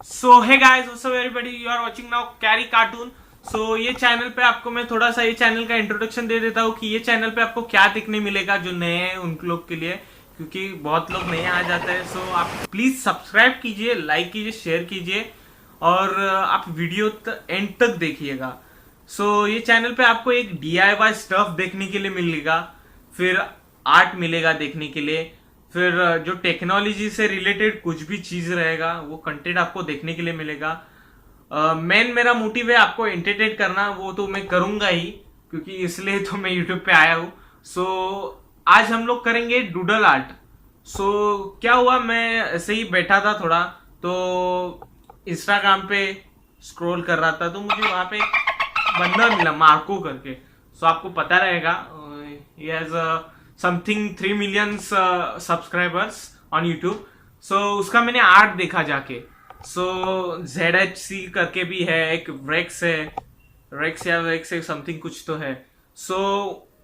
So hey guys, what's up everybody, you are watching now Carry cartoon. So ये channel पे आपको मैं थोड़ा सा ये चैनल का इंट्रोडक्शन दे देता हूँ कि ये चैनल पे आपको क्या देखने मिलेगा जो नए हैं उन लोग के लिए, क्योंकि बहुत लोग नए आ जाते हैं। सो आप प्लीज सब्सक्राइब कीजिए, लाइक कीजिए, शेयर कीजिए और आप वीडियो एंड तक देखिएगा। सो ये चैनल पे आपको एक DIY स्टफ देखने के लिए मिलेगा, फिर आर्ट मिलेगा देखने के लिए, फिर जो टेक्नोलॉजी से रिलेटेड कुछ भी चीज रहेगा वो कंटेंट आपको देखने के लिए मिलेगा। मेन मेरा मोटिव है आपको एंटरटेन करना, वो तो मैं करूंगा ही, क्योंकि इसलिए तो मैं यूट्यूब पे आया हूँ। सो आज हम लोग करेंगे डूडल आर्ट। सो क्या हुआ, मैं ऐसे ही बैठा था थोड़ा, तो इंस्टाग्राम पे स्क्रॉल कर रहा था, तो मुझे वहां पे एक बंदा मिला मार्को करके। सो आपको पता रहेगा, he has something 3 million subscribers on YouTube. So उसका मैंने आर्ट देखा जाके। सो ZHC करके भी है, एक रेक्स या रेक्स समथिंग कुछ तो है। सो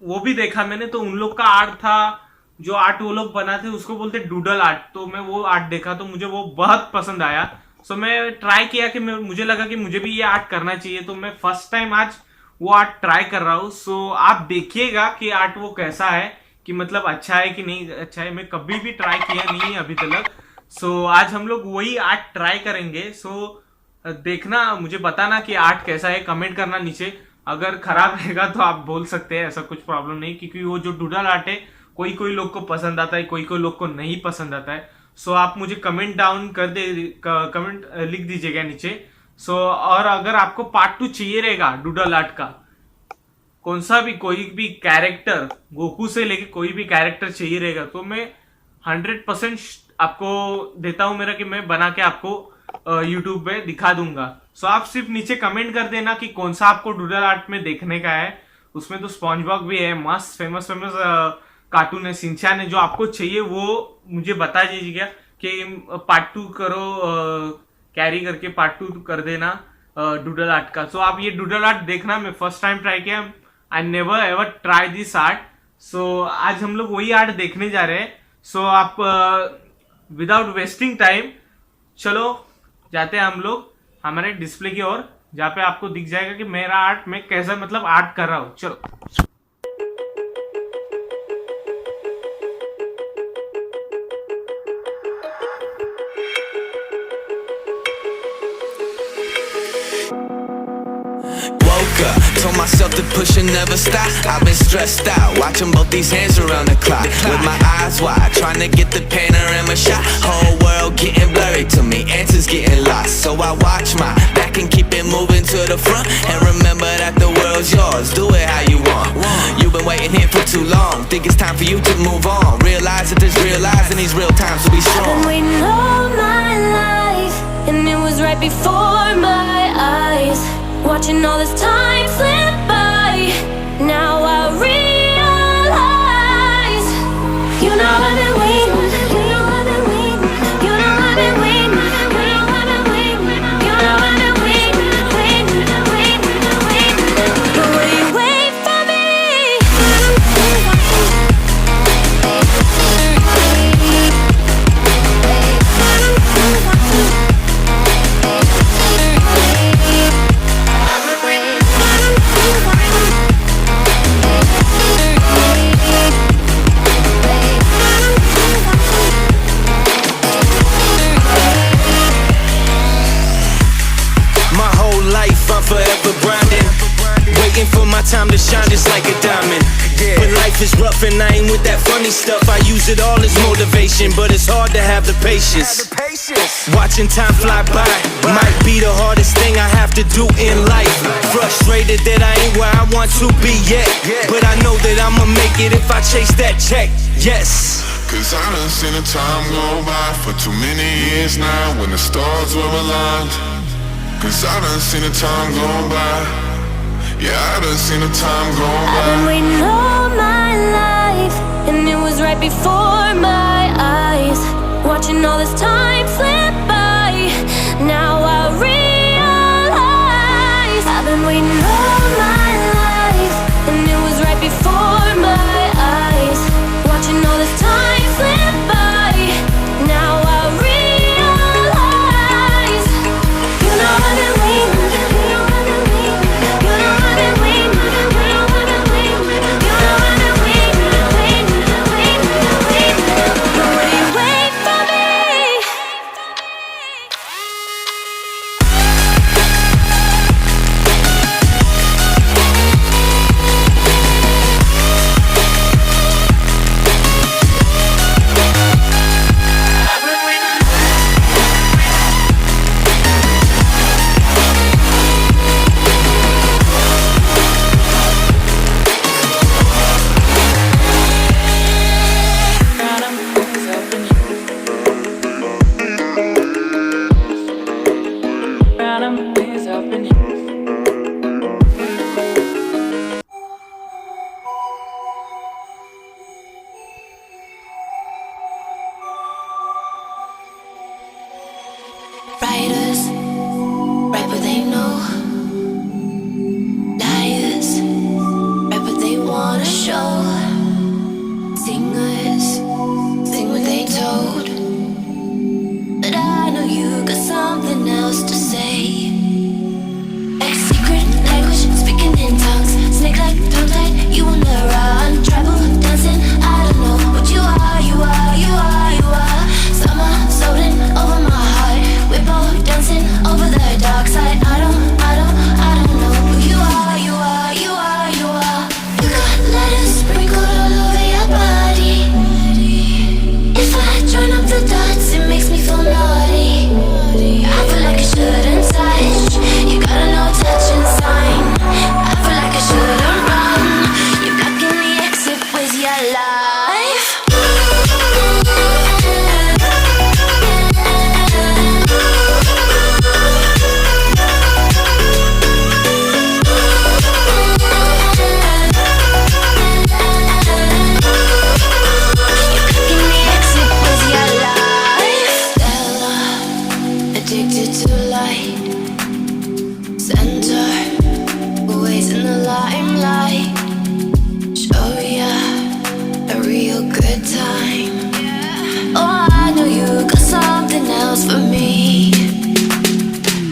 वो भी देखा मैंने, तो उन लोग का आर्ट था, जो आर्ट वो लोग बनाते उसको बोलते डूडल आर्ट। तो मैं वो आर्ट देखा तो मुझे वो बहुत पसंद आया। सो मैं ट्राई किया कि मुझे लगा कि मुझे भी ये आर्ट करना चाहिए, तो मैं फर्स्ट टाइम आज वो आर्ट ट्राई कर रहा हूँ। सो आप देखिएगा कि आर्ट वो कैसा है, कि मतलब अच्छा है कि नहीं अच्छा है। मैं कभी भी ट्राई किया नहीं है अभी तक। सो आज हम लोग वही आर्ट ट्राई करेंगे। सो देखना, मुझे बताना कि आर्ट कैसा है, कमेंट करना नीचे। अगर खराब रहेगा तो आप बोल सकते हैं, ऐसा कुछ प्रॉब्लम नहीं, क्योंकि वो जो डूडल आर्ट है कोई कोई लोग को पसंद आता है, कोई कोई लोग को नहीं पसंद आता है। सो आप मुझे कमेंट डाउन कर दे, कमेंट लिख दीजिएगा नीचे। सो और अगर आपको पार्ट 2 चाहिए रहेगा डूडल आर्ट का, कौन सा भी कोई भी कैरेक्टर, गोकू से लेके कोई भी कैरेक्टर चाहिए रहेगा, तो मैं 100% आपको देता हूं मेरा, कि मैं बना के आपको यूट्यूब पे दिखा दूंगा। सो आप सिर्फ नीचे कमेंट कर देना कि कौन सा आपको डूडल आर्ट में देखने का है। उसमें तो स्पॉन्ज बॉब भी है, मस्त फेमस कार्टून है, सिंचैन है। जो आपको चाहिए वो मुझे बता दीजिएगा कि पार्ट 2 करो, कैरी करके पार्ट 2 कर देना डूडल आर्ट का। सो आप ये डूडल आर्ट देखना, मैं फर्स्ट टाइम ट्राई किया, I never ever try this art. So आज हम लोग वही आर्ट देखने जा रहे हैं। सो आप विदाउट वेस्टिंग टाइम चलो जाते हैं हम लोग हमारे डिस्प्ले की ओर, जहाँ पे आपको दिख जाएगा कि मेरा आर्ट मैं कैसा मतलब आर्ट कर रहा हूँ। चलो Told myself to push and never stop. I've been stressed out, watching both these hands around the clock. With my eyes wide, trying to get the panorama shot. Whole world getting blurry to me, answers getting lost. So I watch my back and keep it moving to the front. And remember that the world's yours, do it how you want. You've been waiting here for too long, think it's time for you to move on. Realize that there's real lies in these real times, so be strong. I've been waiting all my life, and it was right before my eyes. Watching all this time slip by, now I realize. You know I've been waiting, you know I've been waiting, you know I've been waiting, you know I've been waiting, you know I've been waiting, waiting. But will you wait for me? Forever grinding, waiting for my time to shine just like a diamond. When life is rough and I ain't with that funny stuff, I use it all as motivation, but it's hard to have the patience. Watching time fly by might be the hardest thing I have to do in life. Frustrated that I ain't where I want to be yet, but I know that I'ma make it if I chase that check. Yes. Cause I done seen the time go by for too many years now, when the stars were aligned. Cause I done seen the time go by. Yeah, I done seen the time go by. I've been waiting all my life, and it was right before my eyes. Watching all this time slip by, now I realize. I've been waiting all my life, and it was right before my eyes. Watching all this time slip by, now I realize. addicted to light. Center, always in the limelight. Show ya a real good time. Oh, I know you got something else for me.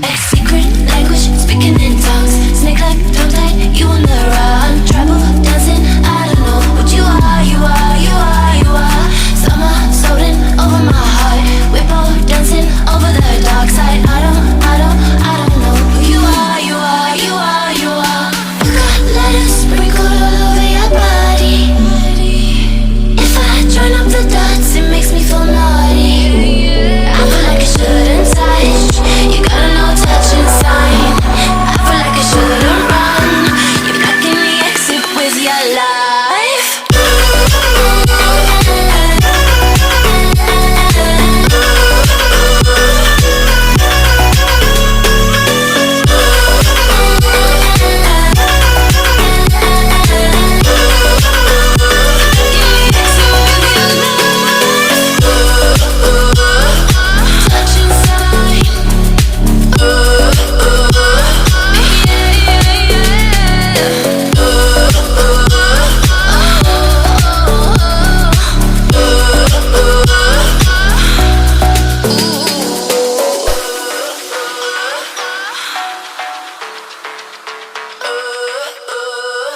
A secret language, speaking in tongues. Snake like tongue tied, you on the run. Travel, dancing, I don't know what you are, you are, you are, you are. Summer, floating over my heart. We're both dancing over the dark side. I don't know who you are, you are, you are, you are. You got letters sprinkled all over your body. If I join up the dots, it makes me feel naughty. I feel like I shouldn't touch. You got a no touching sign. I feel like I shouldn't run. You're blocking the exit with your life. Touching sign.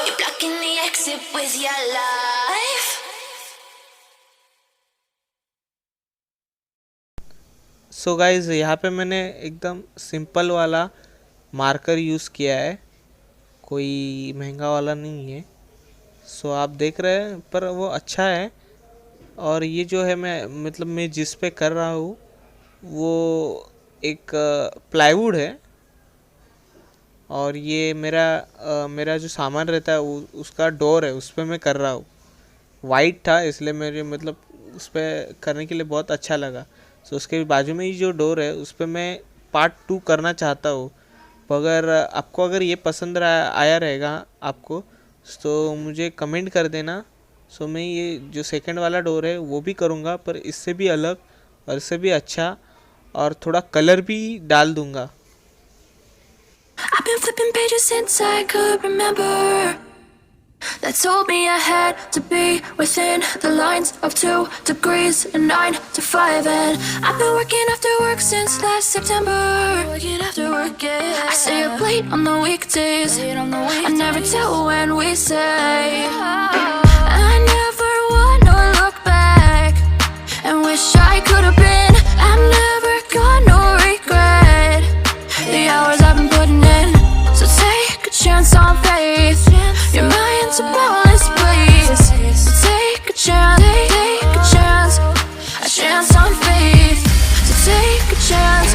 You're blocking the exit with your life. So guys यहाँ पे मैंने एकदम simple वाला marker use किया है, कोई महंगा वाला नहीं है। सो आप देख रहे हैं, पर वो अच्छा है। और ये जो है मैं जिस पे कर रहा हूँ वो एक प्लाईवुड है। और ये मेरा जो सामान रहता है उसका डोर है, उस पर मैं कर रहा हूँ। वाइट था इसलिए मेरे उस पर करने के लिए बहुत अच्छा लगा। सो उसके बाजू में ही जो डोर है उस पर मैं पार्ट 2 करना चाहता हूँ। अगर ये पसंद आया रहेगा आपको तो मुझे कमेंट कर देना। सो मैं ये जो सेकंड वाला डोर है वो भी करूँगा, पर इससे भी अलग और इससे भी अच्छा, और थोड़ा कलर भी डाल दूँगा। I've been flipping pages since I could remember. That told me I had to be within the lines of 2 degrees and 9 to 5. And I've been working after work since last September. Working after work, yeah. I stay up late on the weekdays. I never tell when we say. I never wanna look back and wish I could have been. I've never got no regret. The hours I've been putting in. So take a chance on faith. Your mind's a boundless place. So take a chance, a chance on faith. So take a chance,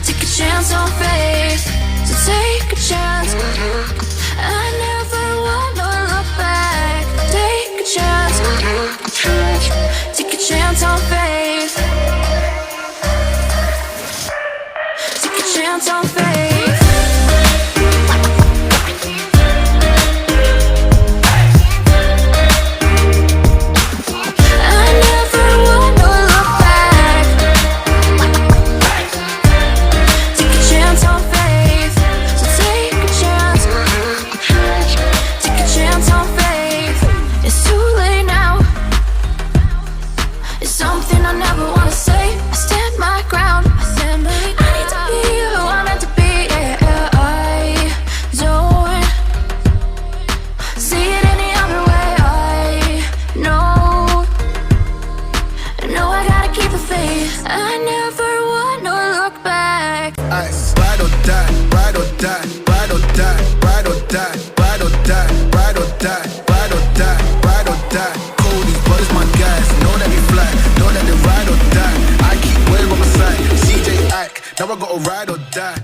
take a chance on faith. So take a chance. I never wanna look back. Take a chance, take a chance on faith. Take a chance on faith. I never wanna look back. Take a chance on faith. So take a chance. Take a chance on faith. It's too late now. It's something I never wanna say. I stand my ground. I need to be who I'm meant to be. Yeah, I don't see it any other way. I know I gotta keep the faith. I never wanna look back. Ride or die, ride or die, ride or die, ride or die, ride or die, ride or die, ride or die, ride or die. Cody's brothers, my guys, know that we fly, know that they ride or die. I keep well by my side, CJ Ike, now I gotta ride or die.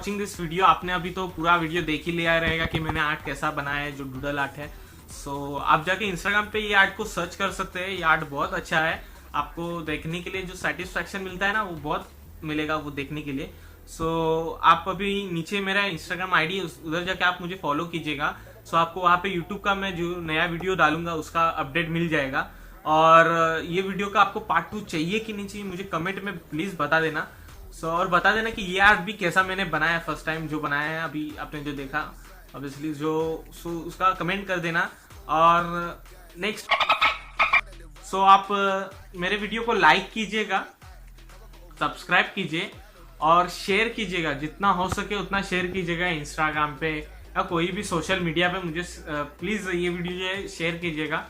Watching this video. आपने अभी तो पूरा video देख ही लिया रहेगा कि मैंने art कैसा बनाया है, जो डूडल आर्ट है। सो आप जाके इंस्टाग्राम पे ये आर्ट को सर्च कर सकते हैं। ये आर्ट बहुत अच्छा है, आपको देखने के लिए जो सेटिस्फैक्शन मिलता है ना वो बहुत मिलेगा वो देखने के लिए। सो आप अभी नीचे मेरा इंस्टाग्राम आईडी उधर जाके आप मुझे फॉलो कीजिएगा। सो आपको वहाँ पे यूट्यूब का मैं जो नया वीडियो डालूंगा उसका अपडेट मिल जाएगा। और ये वीडियो का आपको पार्ट 2 चाहिए कि नहीं चाहिए मुझे कमेंट में प्लीज बता देना। सो और बता देना कि ये आर्ट भी कैसा मैंने बनाया, फर्स्ट टाइम जो बनाया है अभी आपने जो देखा ऑब्वियसली जो उसका कमेंट कर देना। और नेक्स्ट आप मेरे वीडियो को लाइक कीजिएगा, सब्सक्राइब कीजिए और शेयर कीजिएगा, जितना हो सके उतना शेयर कीजिएगा इंस्टाग्राम पे या कोई भी सोशल मीडिया पे। मुझे प्लीज ये वीडियो जो है शेयर कीजिएगा।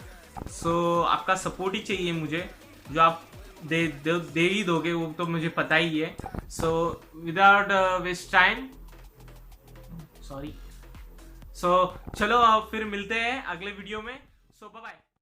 सो आपका सपोर्ट ही चाहिए मुझे, जो आप दे ही दोगे वो तो मुझे पता ही है। So without waste time sorry चलो फिर मिलते हैं अगले वीडियो में। So bye bye.